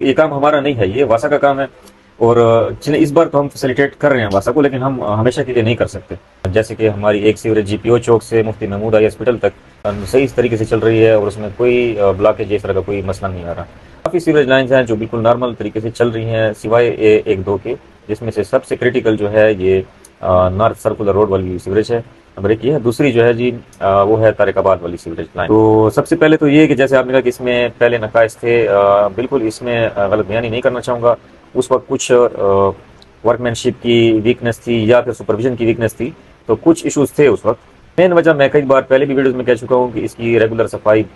ये काम हमारा नहीं है, ये वासा का काम है। और चलिए इस बार तो हम फैसिलिटेट कर रहे हैं वासा को, लेकिन हम हमेशा के लिए नहीं कर सकते। जैसे कि हमारी एक सीवरेज जीपीओ चौक से मुफ्ती महमूद आई हॉस्पिटल तक सही इस तरीके से चल रही है और उसमें कोई ब्लॉकेज इस तरह का कोई मसला नहीं आ रहा। काफ़ी सीवरेज लाइन्स हैं जो बिल्कुल नॉर्मल तरीके से चल रही हैं, सिवाय एक दो के, जिसमें से सबसे क्रिटिकल जो है ये नॉर्थ सर्कुलर रोड वाली सीवरेज है, नंबर एक ये है। दूसरी जो है जी वो है तारिकाबाद वाली सीवरेज लाइन। तो सबसे पहले तो ये कि जैसे आपने कहा कि इसमें पहले नकाइस थे, बिल्कुल इसमें गलत बयानी नहीं करना चाहूँगा। उस वक्त कुछ वर्कमैनशिप की वीकनेस थी या फिर सुपरविजन की वीकनेस थी, तो कुछ इश्यूज थे उस वक्त। मेन वजह मैं कई बार पहले भी वीडियोज़ में कह चुका हूँ कि इसकी रेगुलर सफाई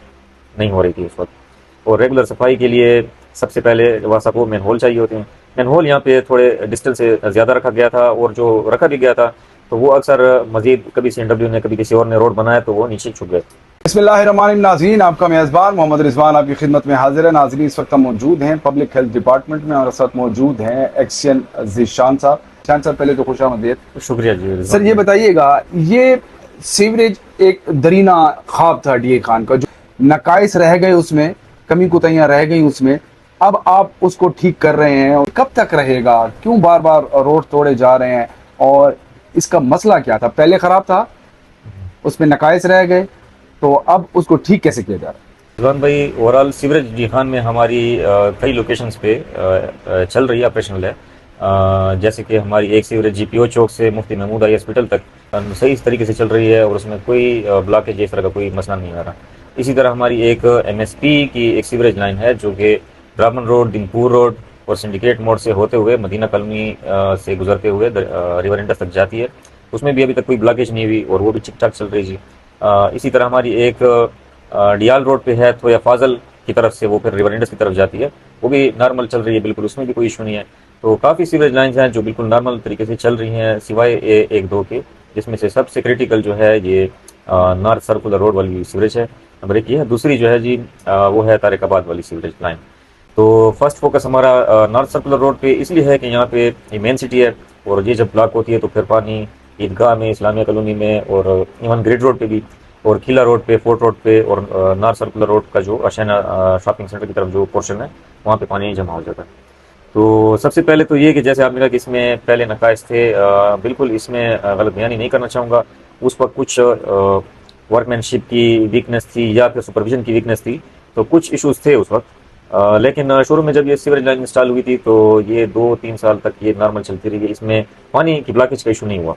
नहीं हो रही थी उस वक्त। और रेगुलर सफाई के लिए सबसे पहले वासा को मैन होल चाहिए होते हैं। मैन होल यहाँ पे थोड़े डिस्टेंस से ज़्यादा रखा गया था, और जो रखा भी गया था तो वो अक्सर मजीद कभी CNW ने कभी किसी और ने रोड बनाया तो वो नीचे छुप गए। बिस्मिल्लाहिर्रहमानिर्रहीम। नाज़रीन, आपका मेज़बान मोहम्मद रिजवान आपकी खिदमत में हाजिर है। नाज़रीन, इस वक्त हम मौजूद हैं पब्लिक हेल्थ डिपार्टमेंट में और साथ मौजूद हैं एक्शन ज़ीशान साहब। शान साहब, पहले तो खुशामदीद। शुक्रिया जी सर, ये बताइएगा, ये सीवरेज एक दरीना ख्वाब था DA खान का, जो नकाइस रह गए उसमें, कमी कुताहियाँ रह गई उसमें, अब आप उसको ठीक कर रहे हैं। और कब तक रहेगा? क्यों बार बार रोड तोड़े जा रहे हैं? और इसका मसला क्या था? पहले खराब था, उसमें नकाइस रह गए, तो अब उसको ठीक कैसे किया जा रहा है? रिजवान भाई, ओवरऑल सीवरेज डी खान में हमारी कई लोकेशंस पे चल रही है, ऑपरेशनल है। जैसे कि हमारी एक सीवरेज जीपीओ चौक से मुफ्ती महमूद आई हॉस्पिटल तक सही इस तरीके से चल रही है और उसमें कोई ब्लॉकेज इस तरह का कोई मसला नहीं आ रहा। इसी तरह हमारी एक MSP की एक सीवरेज लाइन है जो कि ब्राह्मण रोड, दिनपुर रोड और सिंडिकेट मोड़ से होते हुए मदीना कॉलोनी से गुजरते हुए रिवर इंडस तक जाती है। उसमें भी अभी तक कोई ब्लॉकेज नहीं हुई और वो भी ठीक ठाक चल रही जी। इसी तरह हमारी एक डियाल रोड पे है तो या फाजल की तरफ से वो फिर रिवर इंडस की तरफ जाती है, वो भी नॉर्मल चल रही है, बिल्कुल उसमें भी कोई इशू नहीं है। तो काफ़ी सीवरेज लाइन्स हैं जो बिल्कुल नॉर्मल तरीके से चल रही हैं, सिवाय एक दो के, जिसमें से सबसे क्रिटिकल जो है ये नॉर्थ सर्कुलर रोड वाली सीवरेज है, नंबर एक ये है। दूसरी जो है जी वो है तारिकाबाद वाली सीवरेज लाइन। तो फर्स्ट फोकस हमारा नॉर्थ सर्कुलर रोड पे इसलिए है कि यहाँ पे ये मेन सिटी है, और ये जब ब्लॉक होती है तो फिर पानी ईदगाह में, इस्लामिया कॉलोनी में, और इवन ग्रिड रोड पे भी, और किला रोड पे, फोर्ट रोड पे, और नॉर्थ सर्कुलर रोड का जो अशाना शॉपिंग सेंटर की तरफ जो पोर्शन है वहाँ पे पानी जमा हो जाता है। तो सबसे पहले तो ये कि जैसे आपने कहा कि इसमें पहले नकाइस थे, बिल्कुल इसमें गलत बयानी नहीं करना चाहूँगा। उस वक्त कुछ वर्कमैनशिप की वीकनेस थी या फिर सुपरविजन की वीकनेस थी, तो कुछ इश्यूज थे उस वक्त। लेकिन शुरू में जब ये सीवरेज लाइन इंस्टॉल हुई थी तो ये 2-3 साल तक ये नॉर्मल चलती रही है, इसमें पानी की ब्लॉकेज का इशू नहीं हुआ।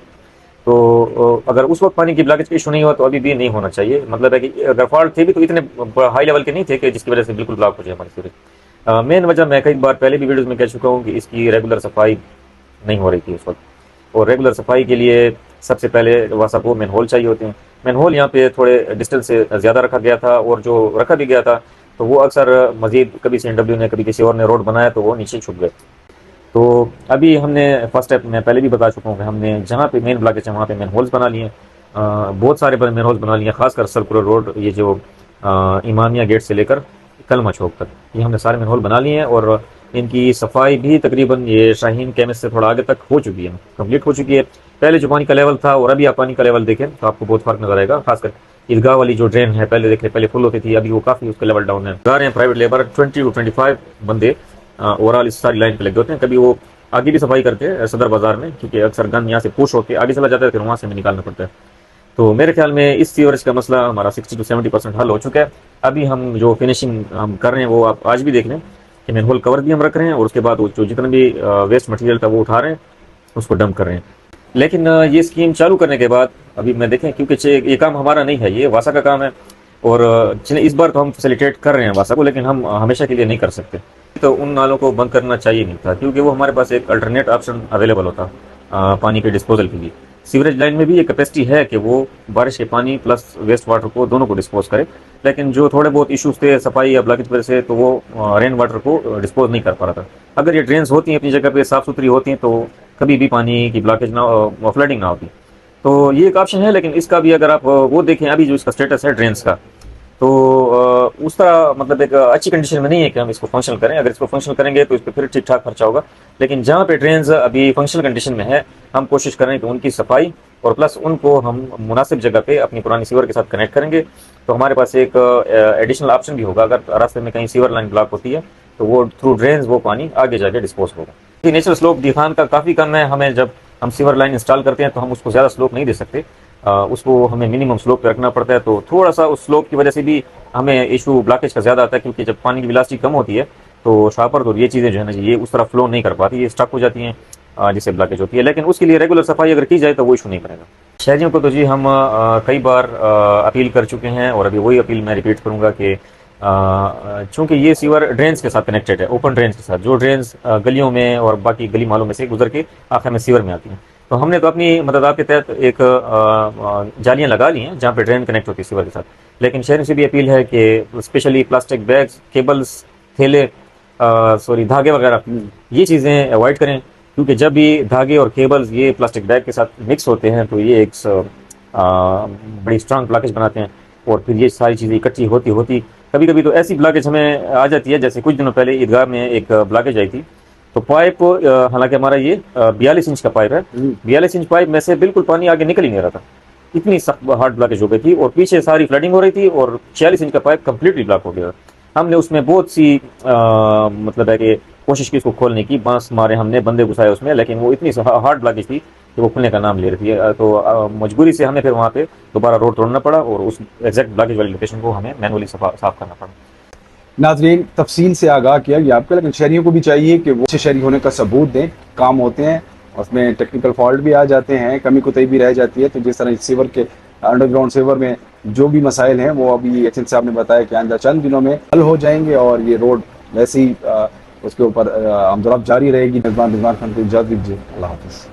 तो अगर उस वक्त पानी की ब्लॉकेज का इशू नहीं हुआ तो अभी भी नहीं होना चाहिए। मतलब है कि अगर फॉल्ट थे भी तो इतने हाई लेवल के नहीं थे कि जिसकी वजह से बिल्कुल ब्लॉक हो जाए हमारी सीवरेज। मेन वजह मैं कई बार पहले भी वीडियोज़ में कह चुका हूँ कि इसकी रेगुलर सफाई नहीं हो रही थी उस वक्त। और रेगुलर सफाई के लिए सबसे पहले वासा को मैन होल चाहिए होते हैं। मैन होल यहाँ पे थोड़े डिस्टेंस से ज़्यादा रखा गया था, और जो रखा भी गया था तो वो अक्सर मजीद कभी CNW ने कभी किसी और ने रोड बनाया तो वो नीचे छुप गए। तो अभी हमने फर्स्ट स्टेप मैं पहले भी बता चुका हूँ कि हमने जहाँ पे मेन ब्लॉकेज है वहाँ पे मेन होल्स बना लिए, बहुत सारे मेन होल्स बना लिए, खासकर सर्कुलर रोड, ये जो इमामिया गेट से लेकर कलमा चौक तक ये हमने सारे मेन होल बना लिए हैं। और इनकी सफाई भी तकरीबन ये शाहीन केमिस्ट से थोड़ा आगे तक हो चुकी है, कंप्लीट हो चुकी है। पहले जो पानी का लेवल था और अभी आप पानी का लेवल देखें तो आपको बहुत फर्क नजर आएगा। खासकर ईदगाह वाली जो ड्रेन है, पहले देखें पहले फुल होती थी, अभी वो काफ़ी उसका लेवल डाउन है। जा रहे हैं प्राइवेट लेबर 20 to 25 बंदे ओवरऑल इस सारी लाइन पे लगे होते हैं। कभी वो आगे भी सफाई करते हैं सदर बाजार में, क्योंकि अक्सर गन यहाँ से पुश होकर आगे चला जाता है, फिर वहाँ से हमें निकालना पड़ता है। तो मेरे ख्याल में इस सीवरेज का मसला हमारा 60 to 70% हल हो चुका है। अभी हम जो फिनिशिंग हम कर रहे हैं वो आप आज भी देख लें कि मेन होल कवर भी हम रख रहे हैं, और उसके बाद वो जो जितना भी वेस्ट मटेरियल था वो उठा रहे हैं, उसको डंप कर रहे हैं। लेकिन ये स्कीम चालू करने के बाद अभी मैं देखें, क्योंकि ये काम हमारा नहीं है, ये वासा का काम है। और चलिए इस बार तो हम फैसिलिटेट कर रहे हैं वासा को, लेकिन हम हमेशा के लिए नहीं कर सकते। तो उन नालों को बंद करना चाहिए नहीं था, क्योंकि वो हमारे पास एक अल्टरनेट ऑप्शन अवेलेबल होता पानी के डिस्पोजल के लिए। सीवरेज लाइन में भी ये कैपेसिटी है कि वो बारिश के पानी प्लस वेस्ट वाटर को दोनों को डिस्पोज करे, लेकिन जो थोड़े बहुत इश्यूज थे सफाई या ब्लॉकेज की वजह से, तो वो रेन वाटर को डिस्पोज नहीं कर पा रहा था। अगर ये ड्रेन्स होती हैं अपनी जगह पे, साफ सुथरी होती हैं, तो कभी भी पानी की ब्लॉकेज ना, फ्लडिंग ना होती। तो ये एक ऑप्शन है, लेकिन इसका भी अगर आप वो देखें अभी जो इसका स्टेटस है ड्रेन्स का, तो उस तरह मतलब एक अच्छी कंडीशन में नहीं है कि हम इसको फंक्शनल करें। अगर इसको फंक्शनल करेंगे तो इस पर फिर ठीक ठाक खर्चा होगा, लेकिन जहाँ पे ड्रेन्स अभी फंक्शनल कंडीशन में है, हम कोशिश करें कि उनकी सफाई और प्लस उनको हम मुनासिब जगह पे अपनी पुरानी सीवर के साथ कनेक्ट करेंगे। तो हमारे पास एक एडिशनल ऑप्शन भी होगा, अगर रास्ते में कहीं सीवर लाइन ब्लॉक होती है तो वो थ्रू ड्रेन्स वो पानी आगे जाके डिस्पोज होगा। नेचुरल स्लोप दी खान का काफ़ी कम है। हमें जब हम सीवर लाइन इंस्टॉल करते हैं तो हम उसको ज़्यादा स्लोप नहीं दे सकते, उसको हमें मिनिमम स्लोप पे रखना पड़ता है। तो थोड़ा सा उस स्लोप की वजह से भी हमें इशू ब्लॉकेज का ज़्यादा आता है, क्योंकि जब पानी की वेलोसिटी कम होती है तो शापर और ये चीज़ें जो है ना ये उस तरह फ्लो नहीं कर पाती, ये स्टक हो जाती हैं, जिससे ब्लॉकेज होती है। लेकिन उसके लिए रेगुलर सफाई अगर की जाए तो वो इशू नहीं बनेगा। शहरियों को तो जी हम कई बार अपील कर चुके हैं, और अभी वही अपील मैं रिपीट करूंगा कि चूंकि ये सीवर ड्रेन्स के साथ कनेक्टेड है, ओपन ड्रेन्स के साथ, जो ड्रेन्स गलियों में और बाकी गली मालों में से गुजर के आखिर में सीवर में आती हैं, तो हमने तो अपनी मदद के तहत एक जालियां लगा ली हैं जहाँ पे ड्रेन कनेक्ट होती है सीवर के साथ। लेकिन शहरों से भी अपील है कि स्पेशली प्लास्टिक बैग्स, केबल्स, थैले, धागे वगैरह, ये चीज़ें अवॉइड करें, क्योंकि जब भी धागे और केबल्स ये प्लास्टिक बैग के साथ मिक्स होते हैं तो ये एक बड़ी स्ट्रांग ब्लॉकेज बनाते हैं, और फिर ये सारी चीज़ें इकट्ठी होती होती कभी कभी तो ऐसी ब्लॉकेज हमें आ जाती है। जैसे कुछ दिनों पहले ईदगाह में एक ब्लॉकेज आई थी, तो पाइप, हालांकि हमारा ये 42 इंच का पाइप है, 42 इंच पाइप में से बिल्कुल पानी आगे निकल ही नहीं रहा था, इतनी सख्त हार्ड ब्लॉकेज हो गई थी, और पीछे सारी फ्लडिंग हो रही थी, और 46 इंच का पाइप कंप्लीटली ब्लॉक हो गया। हमने उसमें बहुत सी मतलब है कि कोशिश की उसको खोलने की, बांस मारे हमने, बंदे घुसाए उसमें, लेकिन वो इतनी हार्ड ब्लॉकेज थी कि वो खुलने का नाम ले रही थी। तो मजबूरी से हमें फिर वहाँ पे दोबारा रोड तोड़ना पड़ा, और उस एग्जैक्ट ब्लॉकेज वाली लोकेशन को हमें मैनुअली साफ करना पड़ा। नाजरीन, तफसील से आगाह किया गया आपका, लेकिन शहरियों को भी चाहिए कि वो अच्छे शहरी होने का सबूत दें। काम होते हैं, उसमें टेक्निकल फॉल्ट भी आ जाते हैं, कमी कुतई भी रह जाती है। तो जिस तरह सीवर के, अंडरग्राउंड सीवर में जो भी मसाइल हैं वो अभी एचएन साहब ने बताया कि आइंदा चंद दिनों में हल हो जाएंगे, और ये रोड वैसे ही उसके ऊपर आमदोरफ्त जारी रहेगी। मेजबान रिजवान खान को इजाज़त दीजिए। अल्लाह हाफ़िज़।